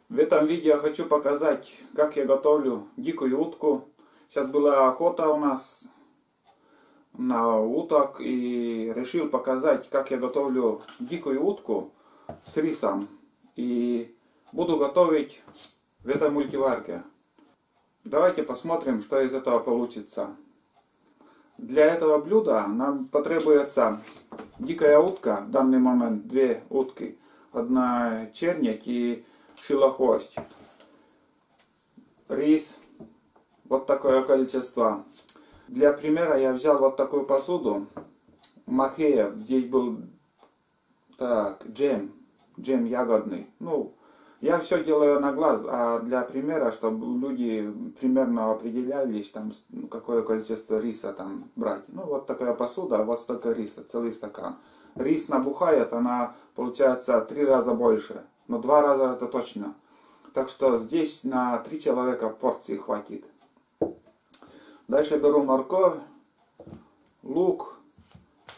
В этом видео я хочу показать, как я готовлю дикую утку. Сейчас была охота у нас на уток, и решил показать, как я готовлю дикую утку с рисом. И буду готовить в этой мультиварке. Давайте посмотрим, что из этого получится. Для этого блюда нам потребуется дикая утка, в данный момент две утки, одна черник и шилохвость, рис, вот такое количество. Для примера я взял вот такую посуду, Махеев, здесь был джем ягодный. Ну, я все делаю на глаз, а для примера, чтобы люди примерно определялись, там, какое количество риса там брать. Ну, вот такая посуда, вот столько риса, целый стакан. Рис набухает, она получается 3 раза больше, но 2 раза это точно. Так что здесь на 3 человека порции хватит. Дальше беру морковь, лук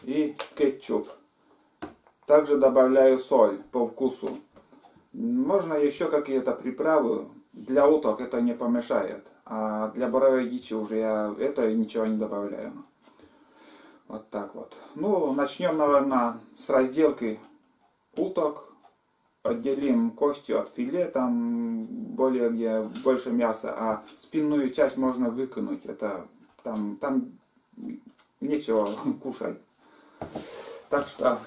и кетчуп. Также добавляю соль по вкусу. Можно еще какие-то приправы. Для уток это не помешает. А для боровой дичи уже я это ничего не добавляю. Вот так вот. Ну, начнем, наверное, с разделки уток. Отделим костью от филе, там где больше мяса, а спинную часть можно выкинуть. Это там нечего кушать. Так что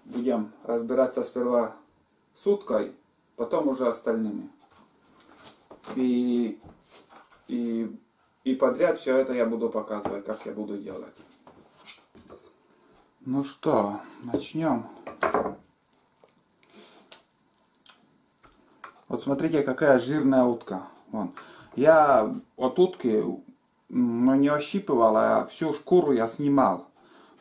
будем разбираться сперва с уткой, потом уже остальными. И подряд все это я буду показывать, как я буду делать. Ну что, начнем. Вот смотрите, какая жирная утка. Вон. Я от утки не ощипывал, а всю шкуру я снимал.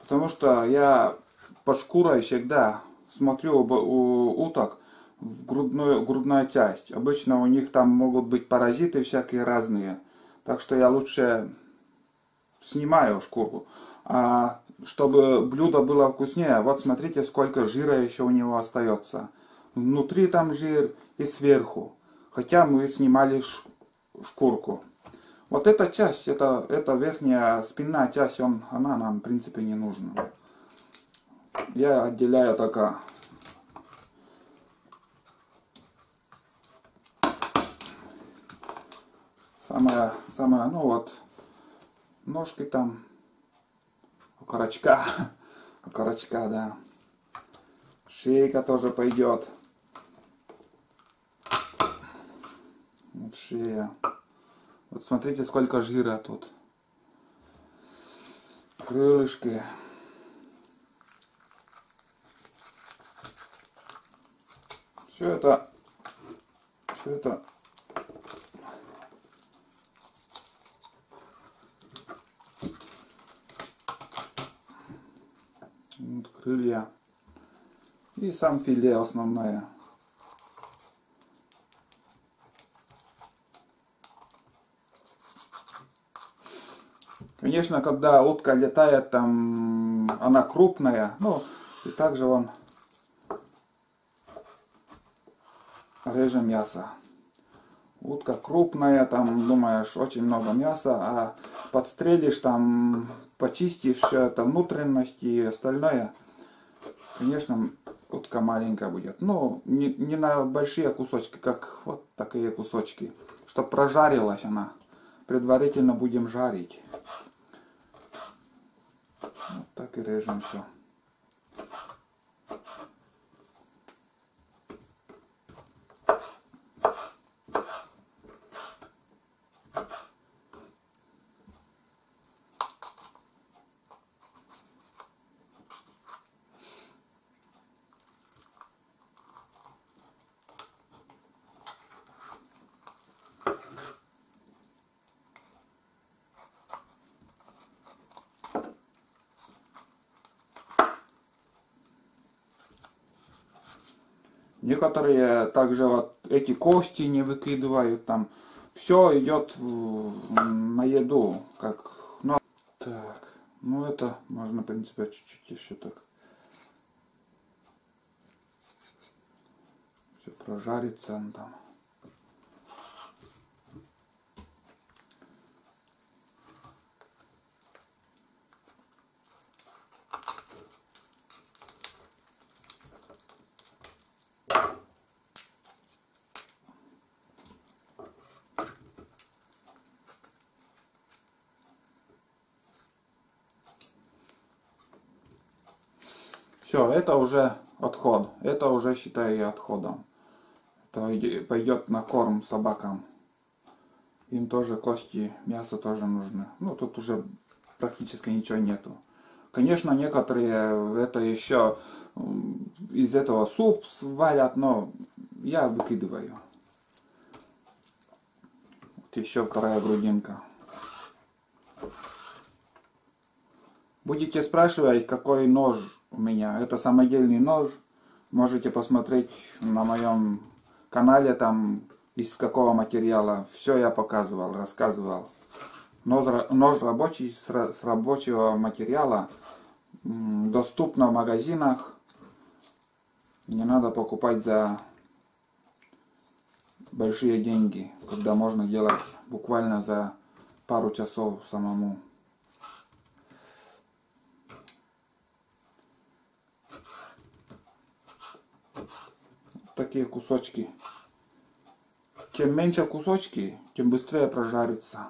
Потому что я под шкурой всегда смотрю у уток в грудную часть. Обычно у них там могут быть паразиты всякие разные. Так что я лучше снимаю шкуру. А чтобы блюдо было вкуснее, вот смотрите, сколько жира еще у него остается. Внутри там жир и сверху. Хотя мы снимали шкурку. Вот эта часть, это верхняя спинная часть, она нам в принципе не нужна. Я отделяю только самое, ну вот, ножки там, окорочка, да. Шейка тоже пойдет. Вот шея. Вот смотрите, сколько жира тут. Крылышки. Все это вот крылья и сам филе основное. Конечно, когда утка летает, там она крупная, ну и также вон режем мясо. Утка крупная, там думаешь очень много мяса, а подстрелишь, там почистишь это внутренности и остальное. Конечно, утка маленькая будет. Ну, не на большие кусочки, как вот такие кусочки. Чтоб прожарилась она. Предварительно будем жарить. Вот так и режем все. Некоторые также вот эти кости не выкидывают, там все идет на еду, как, ну, так, ну это можно, в принципе, чуть-чуть еще так все прожарится там. Все, это уже отход. Это уже считаю я отходом. Это пойдет на корм собакам. Им тоже кости, мясо тоже нужно. Ну, тут уже практически ничего нету. Конечно, некоторые это еще из этого суп сварят, но я выкидываю. Вот еще вторая грудинка. Будете спрашивать, какой нож у меня. Это самодельный нож. Можете посмотреть на моем канале, там из какого материала. Все я показывал, рассказывал. Нож рабочий с рабочего материала. Доступно в магазинах. Не надо покупать за большие деньги, когда можно делать буквально за пару часов самому. Такие кусочки. Чем меньше кусочки, тем быстрее прожарится.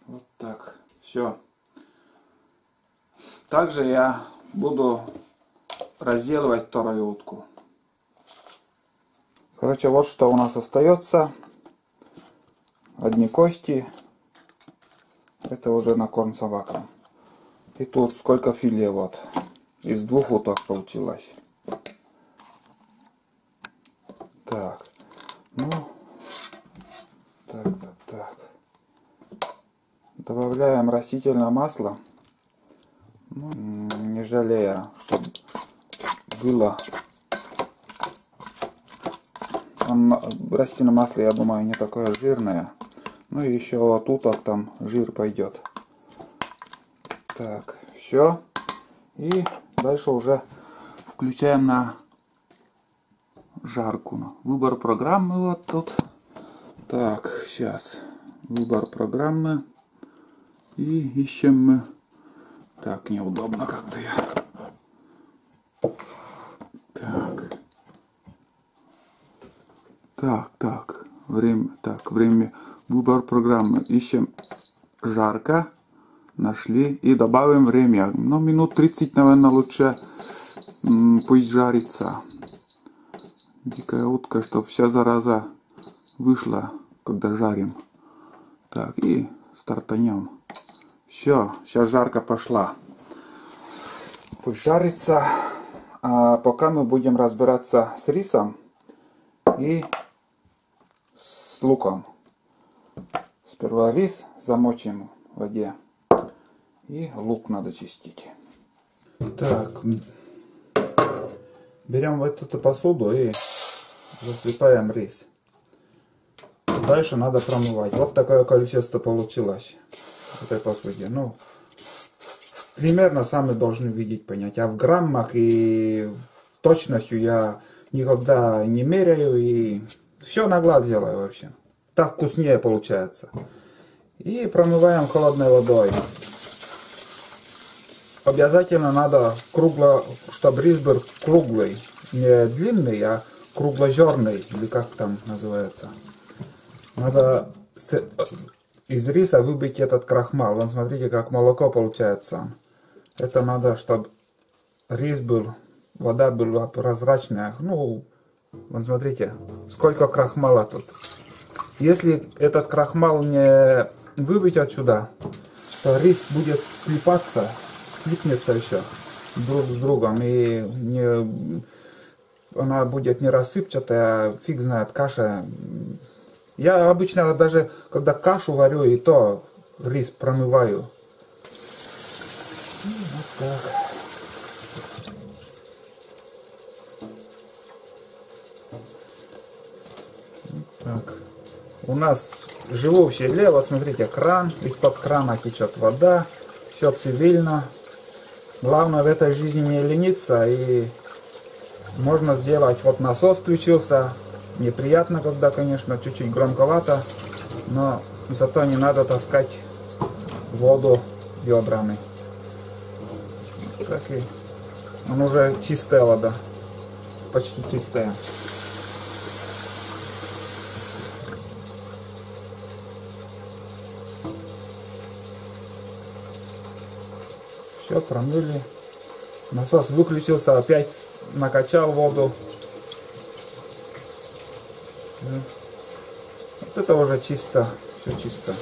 Вот так. Все. Также я буду разделывать вторую утку. Короче, вот что у нас остается. Одни кости. Это уже на корм собакам. И тут сколько филе вот. Из 2 уток получилось. Так. Ну. Так. Добавляем растительное масло. Ну, не жалея, чтобы было. Растительное масло, я думаю, не такое жирное. Ну и еще вот тут там жир пойдет. Так, все. И дальше уже включаем на жарку. Выбор программы вот тут. Так, сейчас. Выбор программы. И ищем мы. Так, неудобно как-то я. Так. Время. Выбор программы. Ищем жарко. Нашли. И добавим время. Ну, минут 30, наверное, лучше. Пусть жарится. Дикая утка, чтобы вся зараза вышла, когда жарим. Так, и стартанем. Все, сейчас жарко пошла. Пусть жарится. А пока мы будем разбираться с рисом и с луком. Сперва рис замочим в воде. И лук надо чистить. Так. Берем вот эту посуду и засыпаем рис. Дальше надо промывать. Вот такое количество получилось в этой посуде. Ну, примерно сами должны видеть, понять. А в граммах и точностью я никогда не меряю. И все на глаз делаю вообще. Так вкуснее получается. И промываем холодной водой. Обязательно надо чтобы рис был круглый. Не длинный, а кругложерный. Или как там называется. Надо из риса выбить этот крахмал. Вон смотрите, как молоко получается. Это надо, чтобы рис был, вода была прозрачная. Ну, вон смотрите, сколько крахмала тут. Если этот крахмал не выбить отсюда, то рис будет слипаться, слипнется еще друг с другом. И она будет не рассыпчатая, фиг знает, каша. Я обычно даже, когда кашу варю, и то рис промываю. Вот так. Так. У нас живу в селе, вот смотрите, кран, из-под крана течет вода, все цивильно. Главное в этой жизни не лениться, и можно сделать, вот насос включился. Неприятно, когда, конечно, чуть-чуть громковато, но зато не надо таскать воду ведрами. Так и он уже чистая вода, почти чистая. Все, промыли. Насос выключился, опять накачал воду. Вот это уже чисто, все чисто.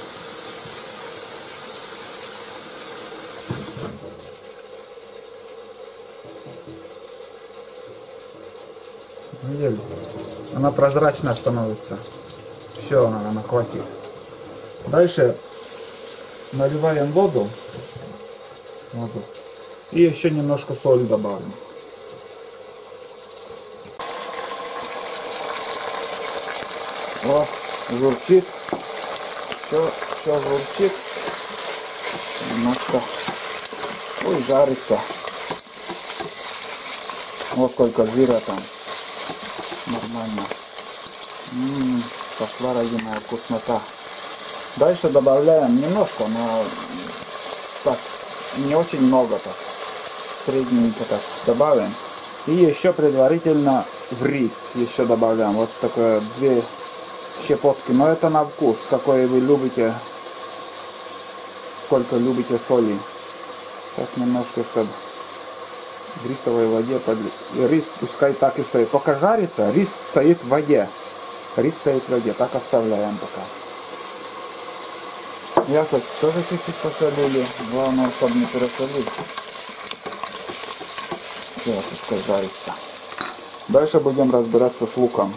Видели? Она прозрачная становится. Все, она хватит. Дальше наливаем воду. И еще немножко соли добавим. Вот, журчит. Все журчит. Немножко. Ой, жарится. Вот сколько жира там. Нормально. Пошла родимая вкуснота. Дальше добавляем немножко, но так, не очень много, так, средненько так добавим. И еще предварительно в рис еще добавляем. Вот такое 2 щепотки. Но это на вкус, какой вы любите, сколько любите соли. Так немножко, чтобы в рисовой воде подлить. И рис пускай так и стоит. Пока жарится, рис стоит в воде. Рис стоит в воде. Так оставляем пока. Мясо тоже чуть-чуть посолили. Главное, чтобы не пересолить. Все, пускай жарится. Дальше будем разбираться с луком.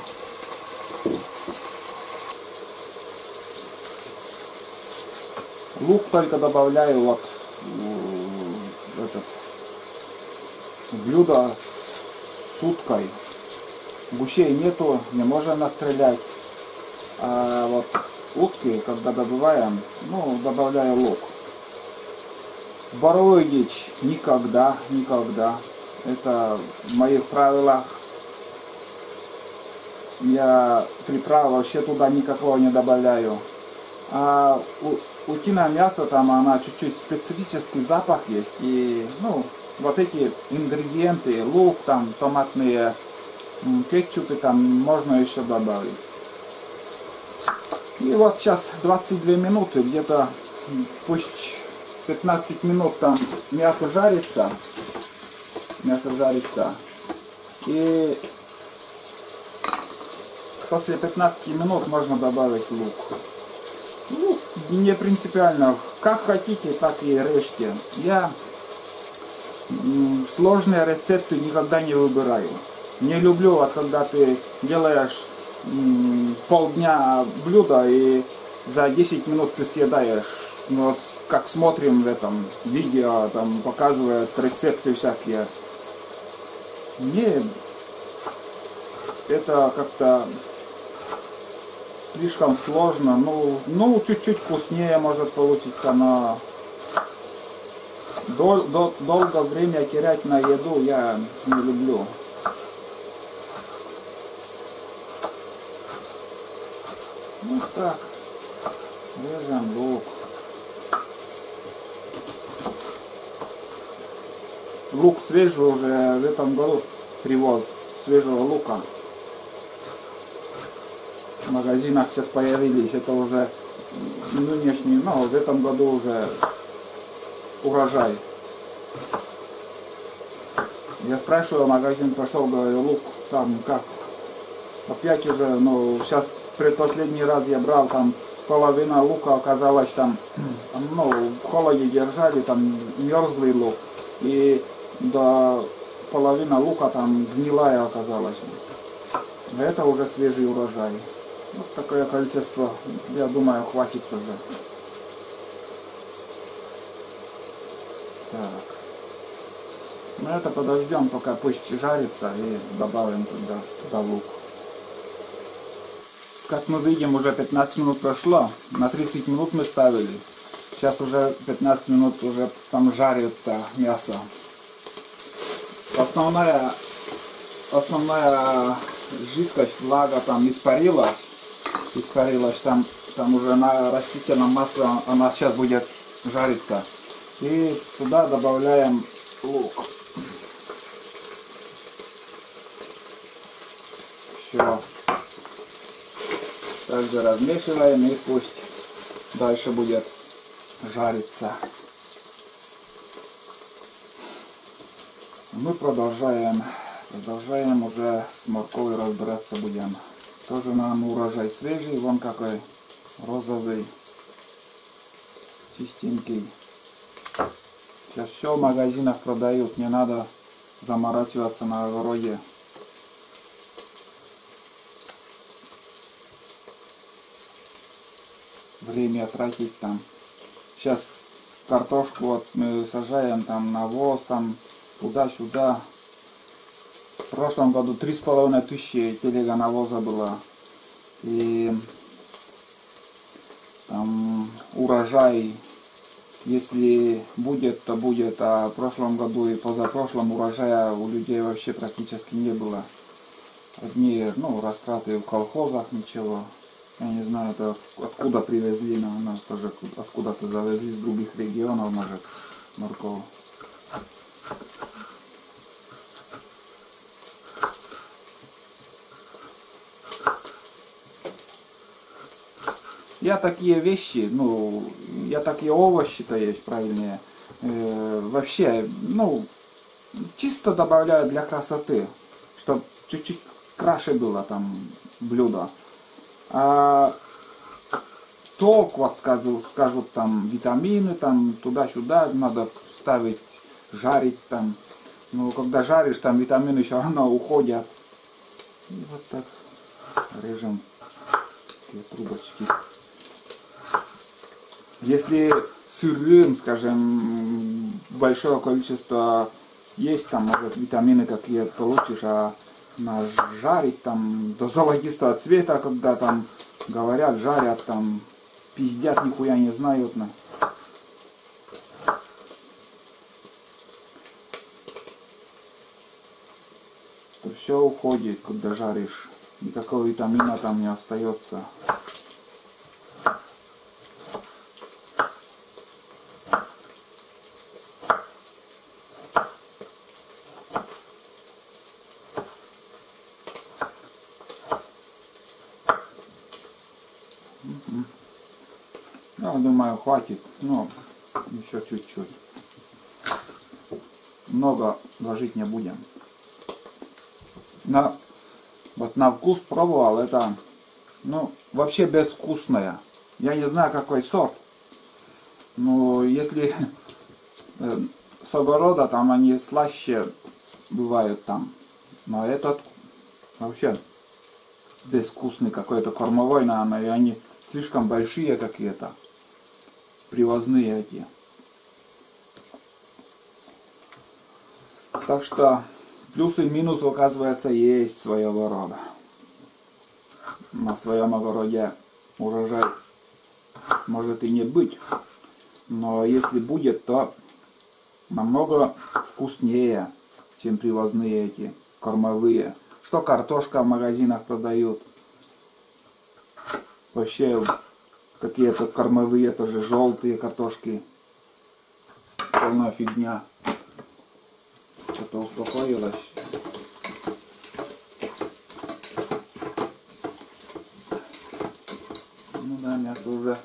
Лук только добавляю вот этот блюдо с уткой. Гусей нету, не можно настрелять. А вот утки, когда добываем, ну, добавляю лук. Боровую дичь никогда. Это в моих правилах. Я приправ вообще туда никакого не добавляю. А утиное мясо, там она чуть-чуть специфический запах есть. И, ну, вот эти ингредиенты, лук, там, томатные кетчупы, там можно еще добавить. И вот сейчас 22 минуты, где-то пусть 15 минут там мясо жарится. И после 15 минут можно добавить лук. Ну, не принципиально. Как хотите, так и режьте. Я сложные рецепты никогда не выбираю. Не люблю, вот когда ты делаешь полдня блюда и за 10 минут ты съедаешь. Ну, вот как смотрим в этом видео, там показывают рецепты всякие. Мне это как-то слишком сложно. Ну чуть-чуть вкуснее может получиться, но долго время терять на еду я не люблю. Вот так. Режем лук. Лук свежий уже в этом году привоз. Свежего лука. В магазинах сейчас появились. Это уже нынешний, но в этом году уже урожай. Я спрашиваю, магазин пошел, говорю, лук там как? Опять уже, ну сейчас предпоследний раз я брал, там половина лука оказалась там, ну в холоде держали, там мерзлый лук. И до половина лука там гнилая оказалась. Это уже свежий урожай. Вот такое количество, я думаю, хватит уже. Так. Ну это подождем, пока пусть жарится, и добавим туда лук. Как мы видим, уже 15 минут прошло. На 30 минут мы ставили. Сейчас уже 15 минут уже там жарится мясо. Основная жидкость, влага там испарилась, там уже на растительном масле она сейчас будет жариться. И туда добавляем лук. Все. Также размешиваем и пусть дальше будет жариться. Мы продолжаем уже с морковью разбираться будем. Тоже нам урожай свежий, вон какой розовый, чистенький. Сейчас все в магазинах продают, не надо заморачиваться на огороде. Время тратить там. Сейчас картошку вот мы сажаем, там навоз, там туда-сюда. В прошлом году 3500 телега навоза было. И там урожай, если будет, то будет. А в прошлом году и позапрошлом урожая у людей вообще практически не было. Одни, растраты в колхозах, ничего. Я не знаю, это откуда привезли, но нас тоже откуда-то завезли с других регионов, может, морковь. Я такие вещи, я такие овощи-то есть, правильнее, вообще, чисто добавляю для красоты, чтобы чуть-чуть краше было там блюдо. А толк, вот скажут там витамины, там туда-сюда надо ставить, жарить там. Но когда жаришь, там витамины все равно уходят. И вот так режем такие трубочки. Если сырым, скажем, большое количество есть, там, может, витамины какие получишь, а жарить там до золотистого цвета, когда там говорят, жарят, там пиздят, нихуя не знают. То все уходит, когда жаришь. Никакого витамина там не остается. Я думаю, хватит, еще чуть-чуть. Много ложить не будем. Вот на вкус пробовал, это, вообще безвкусное. Я не знаю, какой сорт. Но если с огорода, там они слаще бывают там. Но этот вообще безвкусный какой-то, кормовой, наверное, и они слишком большие какие-то. Привозные эти. Так что плюс и минус, оказывается, есть своего рода. На своем огороде урожай может и не быть. Но если будет, то намного вкуснее, чем привозные эти кормовые. Что картошка в магазинах продают. Вообще какие-то кормовые, тоже желтые картошки. Полная фигня. Что-то успокоилось. Да, мясо уже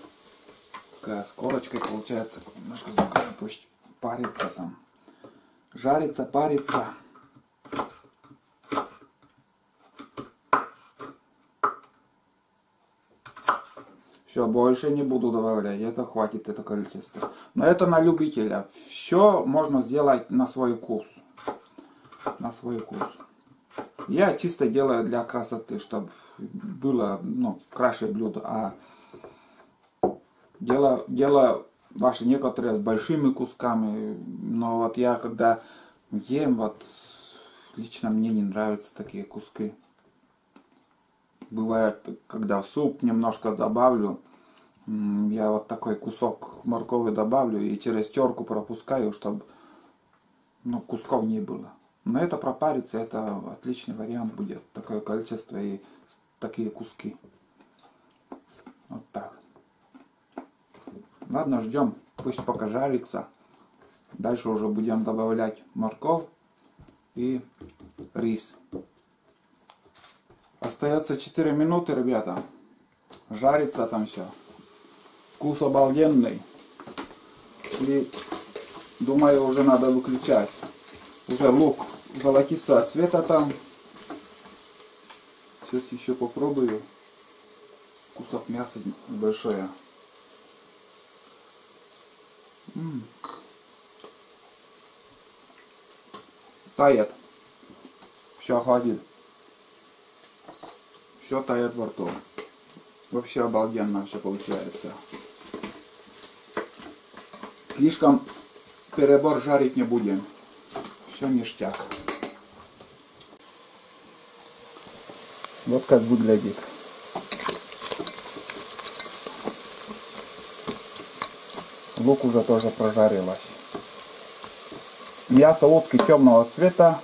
такая с корочкой получается. Немножко закрою, пусть парится там. Жарится, парится. Все, больше не буду добавлять, это хватит, это количество. Но это на любителя. Все можно сделать на свой вкус. На свой вкус. Я чисто делаю для красоты, чтобы было, краше блюдо. А делаю ваши некоторые с большими кусками. Но вот я когда ем, лично мне не нравятся такие куски. Бывает, когда в суп немножко добавлю, я вот такой кусок моркови добавлю и через терку пропускаю, чтобы кусков не было. Но это пропарится, это отличный вариант будет. Такое количество и такие куски. Вот так. Ладно, ждем, пусть пока жарится. Дальше уже будем добавлять морковь и рис. Остается 4 минуты, ребята. Жарится там все. Вкус обалденный. И думаю, уже надо выключать. Уже лук золотистого цвета там. Сейчас еще попробую. Кусок мяса большое. Тает. Все, хватит. Все тает во рту. Вообще обалденно все получается. Слишком перебор жарить не будем. Все ништяк. Вот как выглядит. Лук уже тоже прожарилось. Мясо утки темного цвета.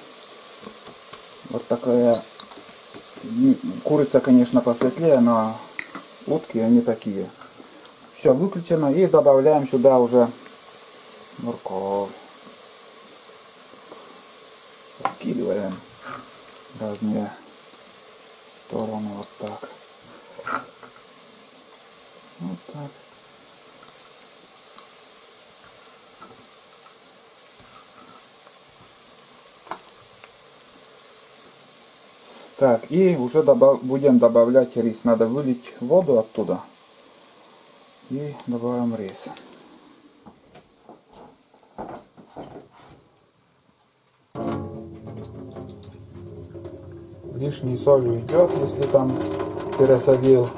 Вот такая. Курица, конечно, посветлее, но утки они такие. Все выключено. И добавляем сюда уже морковь. Раскидываем разные стороны. Вот так. Вот так. Так, и уже будем добавлять рис. Надо вылить воду оттуда. И добавим рис. Лишний соль уйдет, если там пересолил.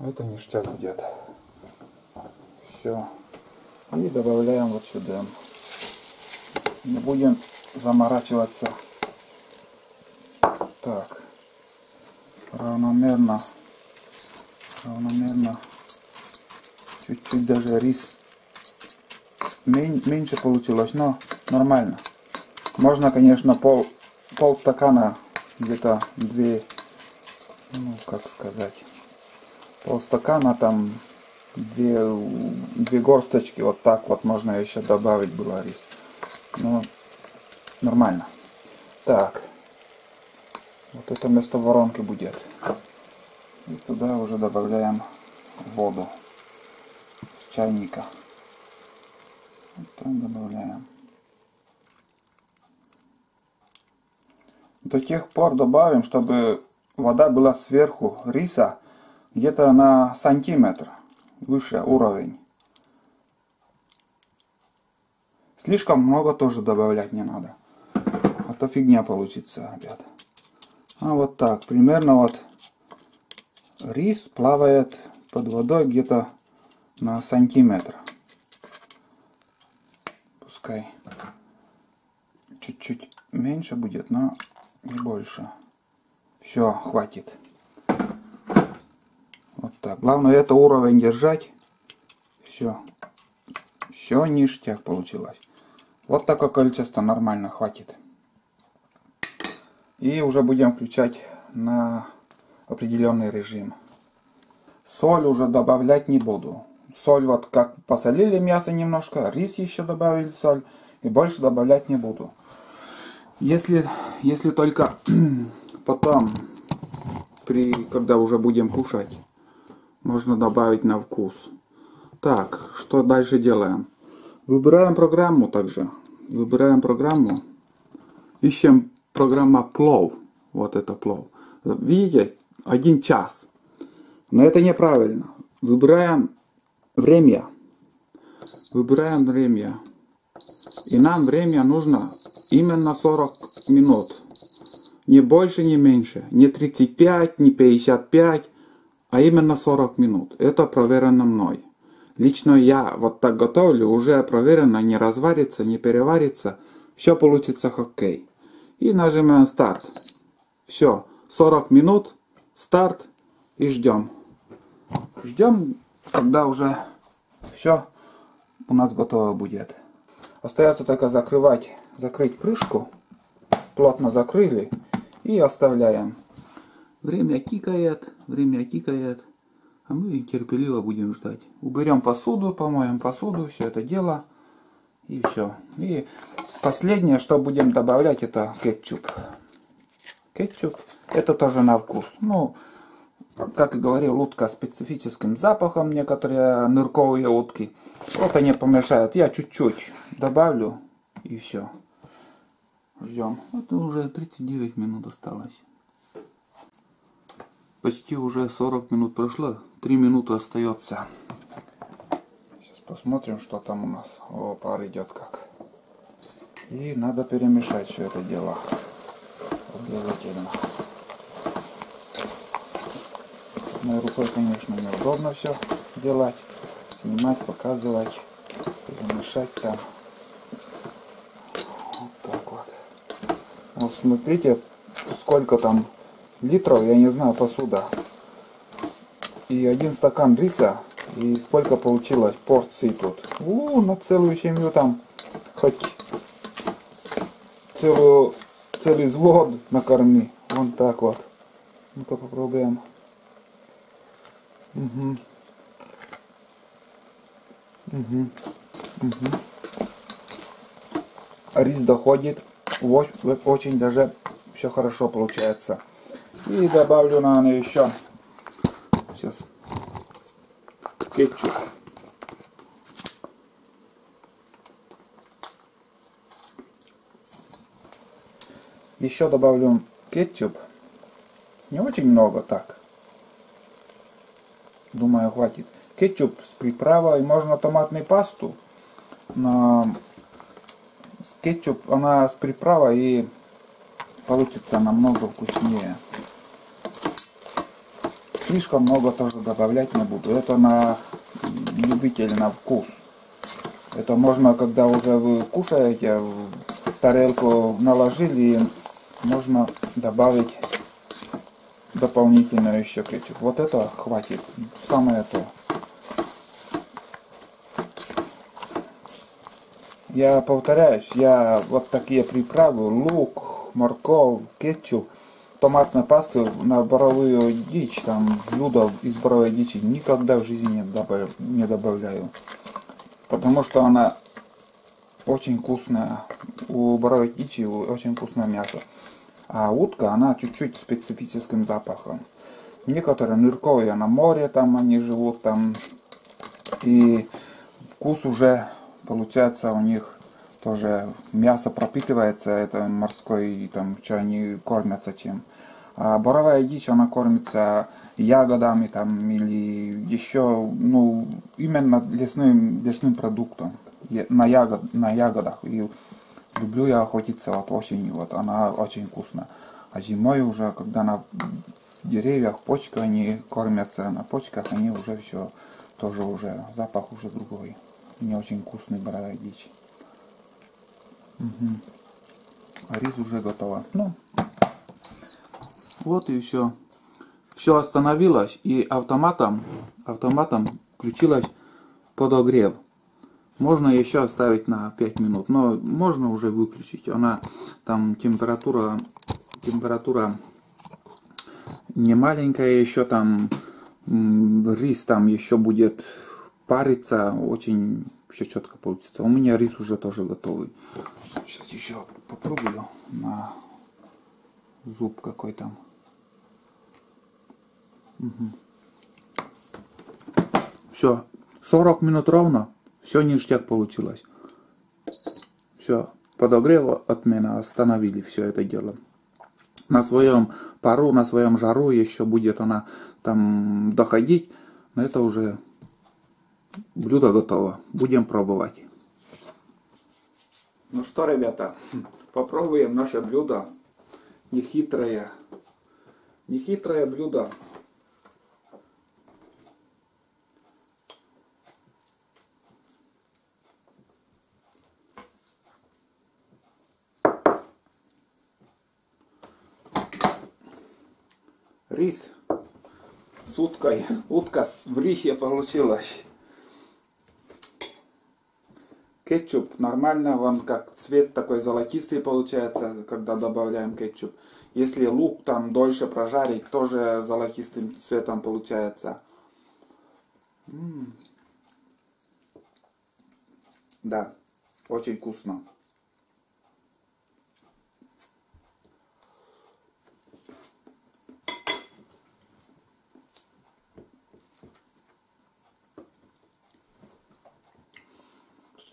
Это ништяк будет. Все. И добавляем вот сюда. Не будем заморачиваться. Так. Равномерно. Чуть-чуть даже рис меньше получилось, но нормально. Можно, конечно, полстакана, где-то 2, ну как сказать, полстакана, там 2 горсточки, вот так вот можно еще добавить было рис. Ну, нормально. Так, вот это вместо воронки будет. И туда уже добавляем воду с чайника. Вот так добавляем. До тех пор добавим, чтобы вода была сверху риса где-то на сантиметр выше уровень. Слишком много тоже добавлять не надо, а то фигня получится, ребята. А вот так, примерно вот рис плавает под водой где-то на сантиметр. Пускай чуть-чуть меньше будет, но не больше. Все, хватит. Вот так. Главное это уровень держать. Все. Все ништяк получилось. Вот такое количество нормально хватит. И уже будем включать на определенный режим. Соль уже добавлять не буду. Соль вот как посолили мясо немножко, рис еще добавили соль. И больше добавлять не буду. Если только потом, когда уже будем кушать, можно добавить на вкус. Так, что дальше делаем? Выбираем программу также. Выбираем программу. Ищем программа плов. Вот это плов. Видите? 1 час. Но это неправильно. Выбираем время. Выбираем время. И нам время нужно именно 40 минут. Не больше, не меньше. Не 35, не 55, а именно 40 минут. Это проверено мной. Лично я вот так готовлю, уже проверено, не разварится, не переварится. Все получится окей. И нажимаем старт. Все, 40 минут, старт и ждем. Ждем, когда уже все у нас готово будет. Остается только закрыть крышку. Плотно закрыли и оставляем. Время тикает, а мы терпеливо будем ждать. Уберем посуду, помоем посуду, все это дело. И все. И последнее, что будем добавлять, это кетчуп. Кетчуп, это тоже на вкус. Ну, как и говорил, утка с специфическим запахом, некоторые нырковые утки. Вот они помешают. Я чуть-чуть добавлю и все. Ждем. Это уже 39 минут осталось. Почти уже 40 минут прошло. 3 минуты остается. Сейчас посмотрим, что там у нас. О, пар идет как. И надо перемешать все это дело. Обязательно. Моей рукой, конечно, неудобно все делать. Снимать, показывать. Перемешать там. Вот так вот. Вот смотрите, сколько там литров, я не знаю, посуда. И 1 стакан риса. И сколько получилось порций тут. На целую семью там. Хоть целый взвод накорми. Вон так вот. Ну-ка попробуем. Угу. Угу. Угу. Рис доходит. Очень даже все хорошо получается. И добавлю, наверное, еще сейчас кетчуп. Еще добавлю кетчуп. Не очень много, так. Думаю, хватит. Кетчуп с приправой. Можно томатную пасту. Но кетчуп, она с приправой, и получится намного вкуснее. Слишком много тоже добавлять не буду. Это на любителя, на вкус. Это можно, когда уже вы кушаете, в тарелку наложили, можно добавить дополнительно еще кетчуп. Вот это хватит. Самое то. Я повторяюсь, я вот такие приправы: лук, морковь, кетчуп, томатную пасту на боровую дичь, там блюдо из боровой дичи никогда в жизни не добавляю. Потому что она очень вкусная. У боровой дичи очень вкусное мясо. А утка, она чуть-чуть специфическим запахом. Некоторые нырковые на море, там они живут, там. И вкус уже получается у них тоже, мясо пропитывается, это морской, там, что они кормятся чем. А боровая дичь, она кормится ягодами там, или еще, ну, именно лесным продуктом, на ягодах. И люблю я охотиться вот осенью, вот она очень вкусная. А зимой уже, когда на деревьях почка, они кормятся, на почках они уже все, тоже уже, запах уже другой. Не очень вкусный боровая дичь. Угу. А рис уже готово. Ну, вот и все. Все остановилось, и автоматом включилось подогрев. Можно еще оставить на 5 минут, но можно уже выключить. Она там температура не маленькая еще, там рис там еще будет париться, очень все четко получится. У меня рис уже тоже готовый. Сейчас еще попробую на зуб какой там. Угу. Все, 40 минут ровно, все ништяк получилось. Все, подогрева отмена, остановили все это дело. На своем пару, на своем жару еще будет она там доходить, но это уже блюдо готово. Будем пробовать. Ну что, ребята, попробуем наше блюдо. Нехитрое блюдо. Рис с уткой. Утка в рисе получилась. Кетчуп нормально, вон как цвет такой золотистый получается, когда добавляем кетчуп. Если лук там дольше прожарить, тоже золотистым цветом получается. Да, очень вкусно.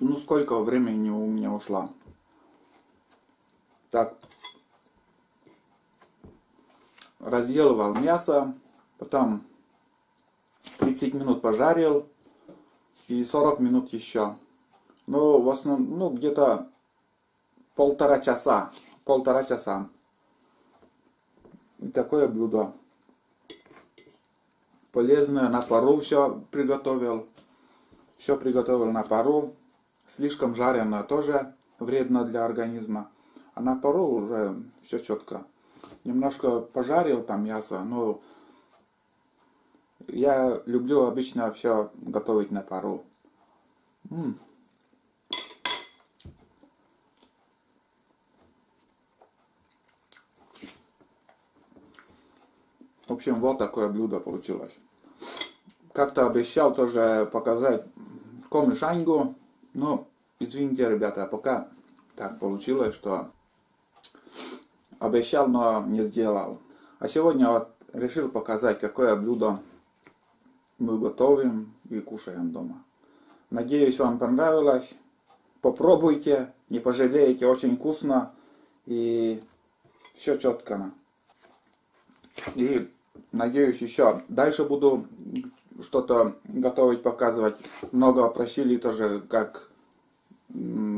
Ну, сколько времени у меня ушло? Так, разделывал мясо, потом 30 минут пожарил и 40 минут еще. Ну, в основном, ну, где-то полтора часа. И такое блюдо. Полезное, на пару все приготовил. Все приготовил на пару. Слишком жареное тоже вредно для организма. А на пару уже все четко. Немножко пожарил там мясо, но я люблю обычно все готовить на пару. В общем, вот такое блюдо получилось. Как-то обещал тоже показать комишаньгу, но извините, ребята, пока так получилось, что обещал, но не сделал. А сегодня вот решил показать, какое блюдо мы готовим и кушаем дома. Надеюсь, вам понравилось. Попробуйте, не пожалеете, очень вкусно и все четко. И надеюсь, еще дальше буду что-то готовить, показывать. Много просили тоже, как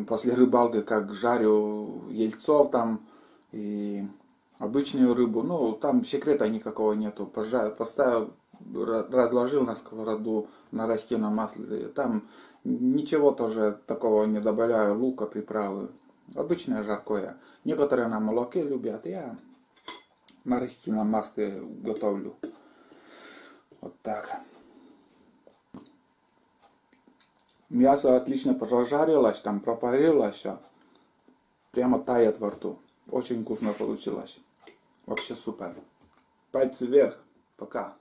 после рыбалки, как жарю яйцо там и обычную рыбу. Ну, там секрета никакого нету. Поставил, разложил на сковороду на растительном масле. Там ничего тоже такого не добавляю, лука, приправы. Обычное жаркое. Некоторые на молоке любят, я на растительном масле готовлю. Вот так. Мясо отлично прожарилось, там пропарилось все. Прямо тает во рту. Очень вкусно получилось. Вообще супер. Пальцы вверх. Пока.